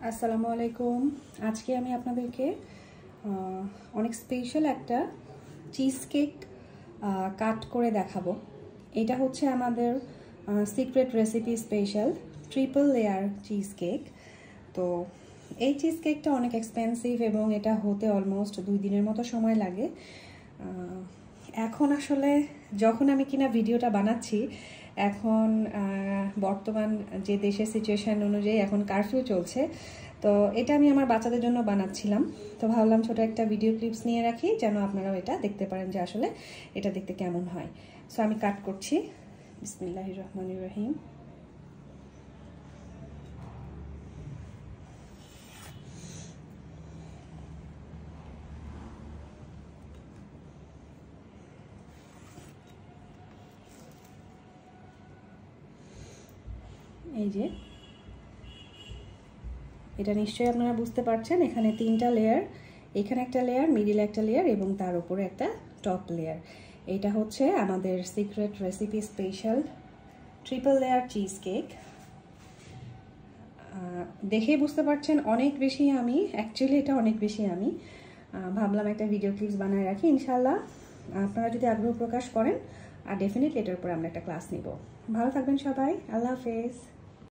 আসসালামু আলাইকুম। আজকে আমি আপনাদেরকে অনেক স্পেশাল একটা চিজ কেক কাট করে দেখাবো। এটা হচ্ছে আমাদের secret recipe special triple layer cheese cake. তো এই চিজ কেকটা অনেক এক্সপেন্সিভ এবং এটা হতে অলমোস্ট 2 দিনের মতো সময় লাগে। এখন আসলে যখন আমি কিনা ভিডিওটা বানাচ্ছি, এখন বর্তমান যে দেশের সিচুয়েশন অনুযায়ী এখন কারফিউ চলছে, তো এটা আমি আমার বাচ্চাদের জন্য বানাচ্ছিলাম। তো ভাবলাম ছোট একটা ভিডিও ক্লিপস নিয়ে রাখি, যেন আপনারাও এটা দেখতে পারেন যে আসলে এটা দেখতে কেমন হয়। সো আমি কাট করছি। বিসমিল্লাহির রহমানির রহিম। এই যে এটা নিশ্চয়ই আপনারা বুঝতে পারছেন, এখানে 3টা লেয়ার, এখানে একটা লেয়ার, মিডিলে একটা লেয়ার এবং তার উপরে একটা টপ লেয়ার। এটা হচ্ছে আমাদের secret recipe special triple layer cheese cake. দেখেই বুঝতে পারছেন অনেক বেশি আমি, অ্যাকচুয়ালি এটা অনেক বেশি আমি ভাবলাম একটা ভিডিও ক্লিপস বানায় রাখি। ইনশাল্লাহ আপনারা যদি আগ্রহ প্রকাশ করেন, আর ডেফিনেটলি এটার উপরে আমরা একটা ক্লাস নিব। ভালো থাকবেন সবাই, আল্লাহ হাফেজ।